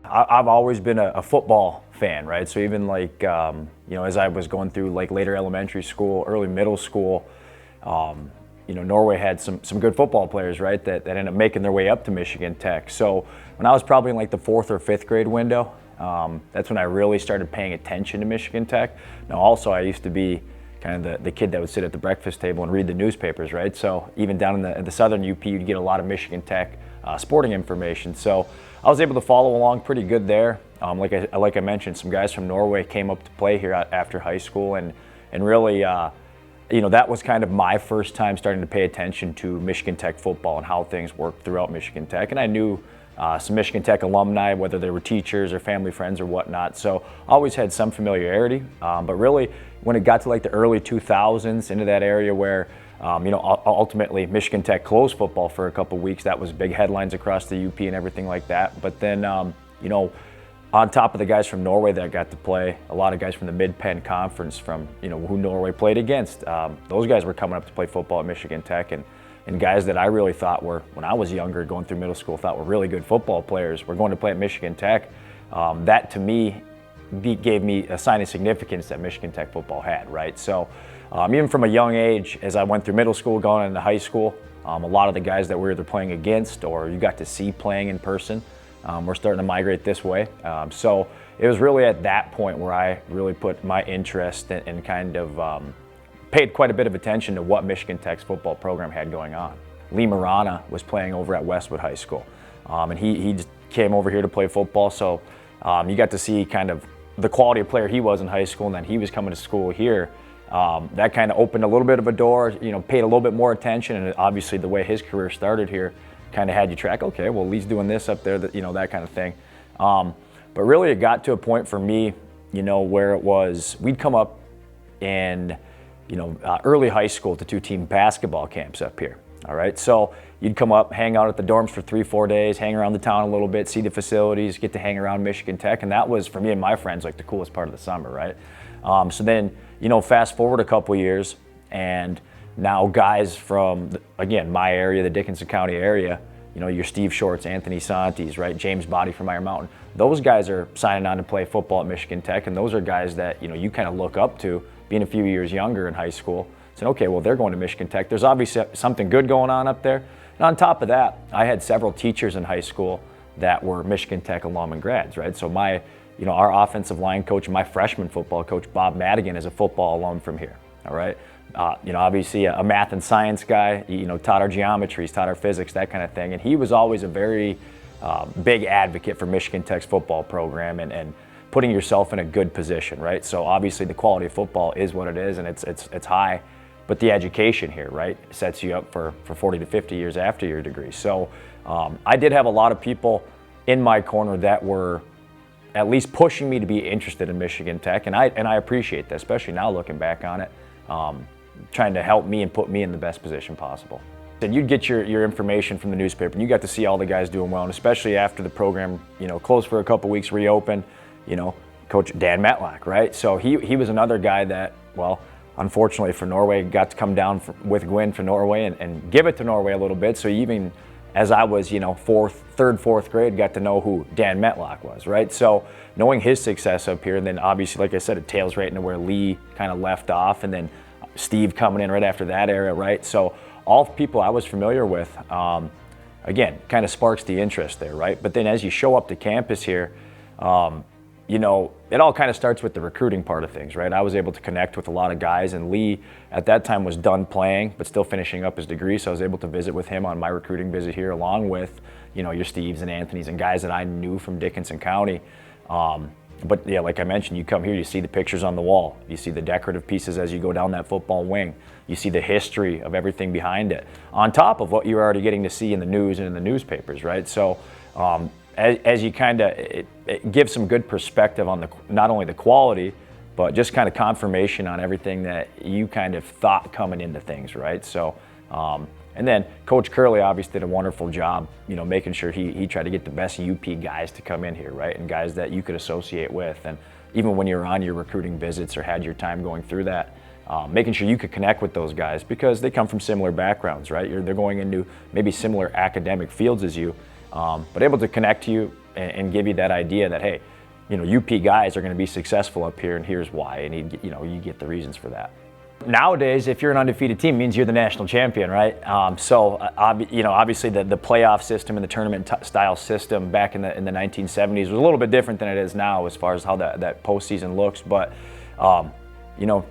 I've always been a football fan, right? So even like, as I was going through like later elementary school, early middle school, Norway had some good football players, right, that ended up making their way up to Michigan Tech. So when I was probably in like the 4th or 5th grade window, that's when I really started paying attention to Michigan Tech. Now also I used to be kind of the kid that would sit at the breakfast table and read the newspapers, right? So even down in the southern UP, you'd get a lot of Michigan Tech sporting information. So I was able to follow along pretty good there. Like I mentioned, some guys from Norway came up to play here after high school, and really, that was kind of my first time starting to pay attention to Michigan Tech football and how things worked throughout Michigan Tech. And I knew some Michigan Tech alumni, whether they were teachers or family friends or whatnot. So always had some familiarity. But really, when it got to like the early 2000s, into that area where ultimately Michigan Tech closed football for a couple weeks, that was big headlines across the UP and everything like that. But then, on top of the guys from Norway that got to play, a lot of guys from the Mid-Penn Conference from, who Norway played against, those guys were coming up to play football at Michigan Tech, and guys that I really thought were, when I was younger, going through middle school, thought were really good football players were going to play at Michigan Tech. That to me gave me a sign of significance that Michigan Tech football had, right? So even from a young age, as I went through middle school, going into high school, a lot of the guys that we were either playing against or you got to see playing in person, we're starting to migrate this way. So it was really at that point where I really put my interest and kind of paid quite a bit of attention to what Michigan Tech's football program had going on. Lee Marana was playing over at Westwood High School, and he just came over here to play football. So you got to see kind of the quality of player he was in high school, and then he was coming to school here. That kind of opened a little bit of a door, paid a little bit more attention, and obviously the way his career started here kind of had you track, okay, well, Lee's doing this up there, that kind of thing. But really it got to a point for me, where it was, we'd come up in, early high school to 2-team basketball camps up here, all right? So you'd come up, hang out at the dorms for 3-4 days, hang around the town a little bit, see the facilities, get to hang around Michigan Tech, and that was, for me and my friends, like the coolest part of the summer, right? So then, fast forward a couple years, and now guys from, again, my area, the Dickinson County area, your Steve Shorts, Anthony Santis, right, James Body from Iron Mountain, those guys are signing on to play football at Michigan Tech, and those are guys that, you kind of look up to, being a few years younger in high school, saying, okay, well, they're going to Michigan Tech. There's obviously something good going on up there. And on top of that, I had several teachers in high school that were Michigan Tech alum and grads, right? So our offensive line coach, my freshman football coach, Bob Madigan, is a football alum from here, all right? Obviously a math and science guy, taught our geometries, taught our physics, that kind of thing. And he was always a very big advocate for Michigan Tech's football program and putting yourself in a good position, right? So obviously the quality of football is what it is, and it's high, but the education here, right, sets you up for 40 to 50 years after your degree. So I did have a lot of people in my corner that were at least pushing me to be interested in Michigan Tech, and I appreciate that, especially now looking back on it. Trying to help me and put me in the best position possible. And you'd get your information from the newspaper, and you got to see all the guys doing well, and especially after the program, closed for a couple weeks, reopened, Coach Dan Metlock, right? So he was another guy that, well, unfortunately for Norway, got to come down with Gwyn for Norway and give it to Norway a little bit. So even as I was, third, fourth grade, got to know who Dan Metlock was, right? So knowing his success up here, and then obviously, like I said, it tails right into where Lee kind of left off, and then Steve coming in right after that era, right? So all people I was familiar with, again, kind of sparks the interest there, right? But then as you show up to campus here, it all kind of starts with the recruiting part of things, right? I was able to connect with a lot of guys, and Lee at that time was done playing, but still finishing up his degree, so I was able to visit with him on my recruiting visit here, along with, your Steves and Anthonys and guys that I knew from Dickinson County. But yeah, like I mentioned, you come here, you see the pictures on the wall, you see the decorative pieces as you go down that football wing, you see the history of everything behind it, on top of what you're already getting to see in the news and in the newspapers, right? So as you kind of, it gives some good perspective on not only the quality, but just kind of confirmation on everything that you kind of thought coming into things, right? So, and then Coach Curley obviously did a wonderful job, making sure he tried to get the best UP guys to come in here, right? And guys that you could associate with. And even when you're on your recruiting visits or had your time going through that, making sure you could connect with those guys because they come from similar backgrounds, right? They're going into maybe similar academic fields as you, but able to connect to you, and give you that idea that, hey, UP guys are going to be successful up here, and here's why, and you get the reasons for that. Nowadays, if you're an undefeated team, it means you're the national champion, right? Obviously the playoff system and the tournament style system back in the 1970s was a little bit different than it is now as far as how that postseason looks. But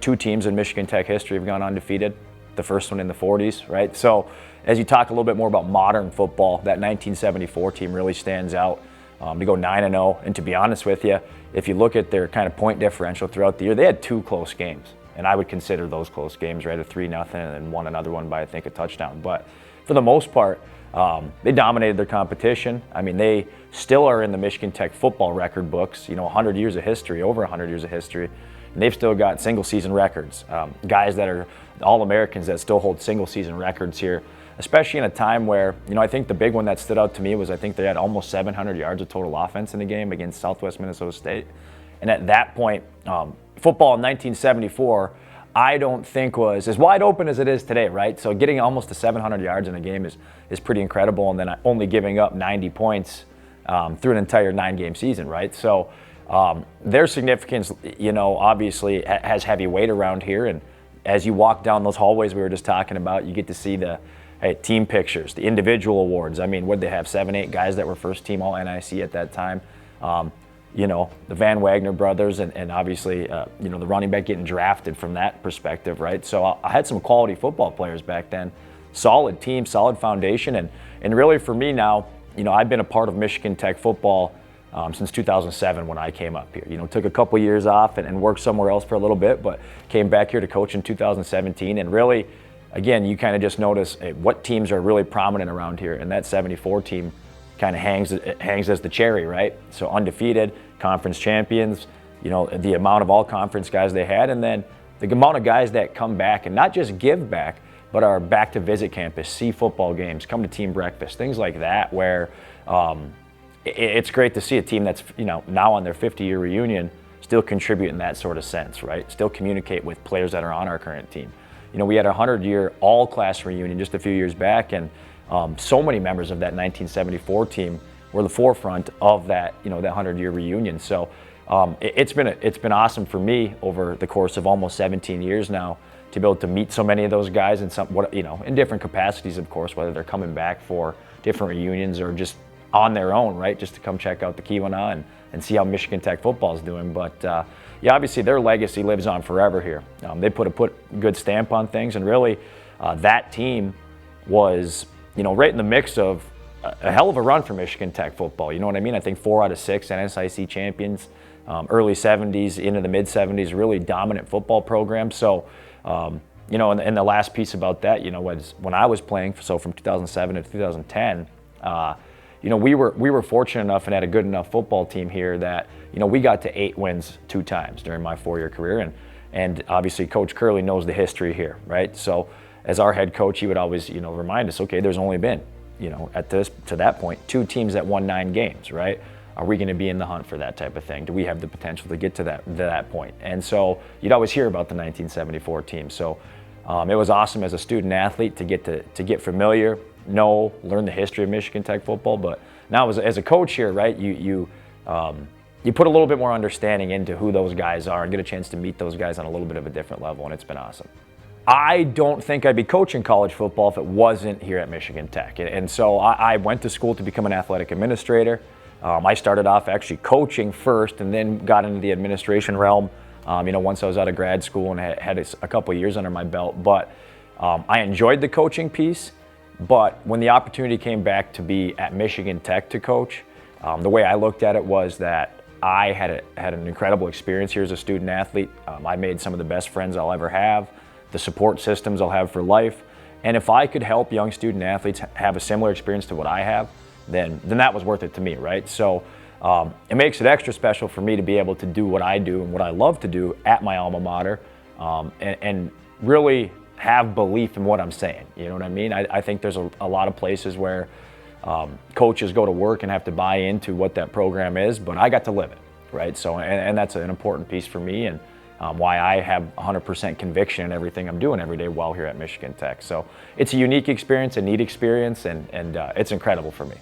2 teams in Michigan Tech history have gone undefeated. The first one in the 40s, right? So as you talk a little bit more about modern football, that 1974 team really stands out. To go 9-0, and to be honest with you, if you look at their kind of point differential throughout the year, they had 2 close games. And I would consider those close games, right? A 3-0 and then won another one by, I think, a touchdown. But for the most part, they dominated their competition. I mean, they still are in the Michigan Tech football record books, 100 years of history, over 100 years of history. And they've still got single-season records. Guys that are All-Americans that still hold single-season records here, especially in a time where, I think the big one that stood out to me was I think they had almost 700 yards of total offense in the game against Southwest Minnesota State. And at that point, football in 1974, I don't think was as wide open as it is today, right? So getting almost to 700 yards in a game is pretty incredible, and then only giving up 90 points through an entire 9-game season, right? So their significance, obviously has heavy weight around here, and as you walk down those hallways we were just talking about, you get to see the team pictures, the individual awards. I mean, what they have, 7, 8 guys that were first team all NIC at that time. The Van Wagner brothers and obviously, the running back getting drafted from that perspective, right? So I had some quality football players back then. Solid team, solid foundation. And really for me now, I've been a part of Michigan Tech football since 2007 when I came up here. Took a couple years off and worked somewhere else for a little bit, but came back here to coach in 2017. And really, again, you kind of just notice what teams are really prominent around here. And that 74 team kind of hangs as the cherry, right? So undefeated, conference champions, the amount of all conference guys they had, and then the amount of guys that come back and not just give back, but are back to visit campus, see football games, come to team breakfast, things like that, where it's great to see a team that's now on their 50-year reunion still contribute in that sort of sense, right? Still communicate with players that are on our current team. We had a 100-year all-class reunion just a few years back, and so many members of that 1974 team were the forefront of that, that 100-year reunion. So it's been awesome for me over the course of almost 17 years now to be able to meet so many of those guys in different capacities, of course, whether they're coming back for different reunions or just on their own, right, just to come check out the Keweenaw and see how Michigan Tech football is doing. But obviously their legacy lives on forever here. They put a good stamp on things, and really that team was right in the mix of a hell of a run for Michigan Tech football. You know what I mean? I think 4 out of 6 NSIC champions, early 70s into the mid 70s, really dominant football program. So, and the last piece about that, was when I was playing, so from 2007 to 2010, we were fortunate enough and had a good enough football team here that, we got to 8 wins 2 times during my 4-year career. And obviously Coach Curley knows the history here, right? So as our head coach, he would always, remind us, okay, there's only been, to that point, 2 teams that won 9 games, right? Are we going to be in the hunt for that type of thing? Do we have the potential to get to that point? And so you'd always hear about the 1974 team. So it was awesome as a student athlete to get familiar, learn the history of Michigan Tech football. But now as a coach here, right, you put a little bit more understanding into who those guys are and get a chance to meet those guys on a little bit of a different level, and it's been awesome. I don't think I'd be coaching college football if it wasn't here at Michigan Tech. And so I went to school to become an athletic administrator. I started off actually coaching first and then got into the administration realm, once I was out of grad school and had a couple of years under my belt. But I enjoyed the coaching piece. But when the opportunity came back to be at Michigan Tech to coach, the way I looked at it was that I had an incredible experience here as a student athlete. I made some of the best friends I'll ever have, the support systems I'll have for life. And if I could help young student athletes have a similar experience to what I have, then that was worth it to me, right? So it makes it extra special for me to be able to do what I do and what I love to do at my alma mater, and really have belief in what I'm saying. You know what I mean? I think there's a lot of places where coaches go to work and have to buy into what that program is, but I got to live it, right? So, and that's an important piece for me, and why I have 100% conviction in everything I'm doing every day while here at Michigan Tech. So it's a unique experience, a neat experience, and it's incredible for me.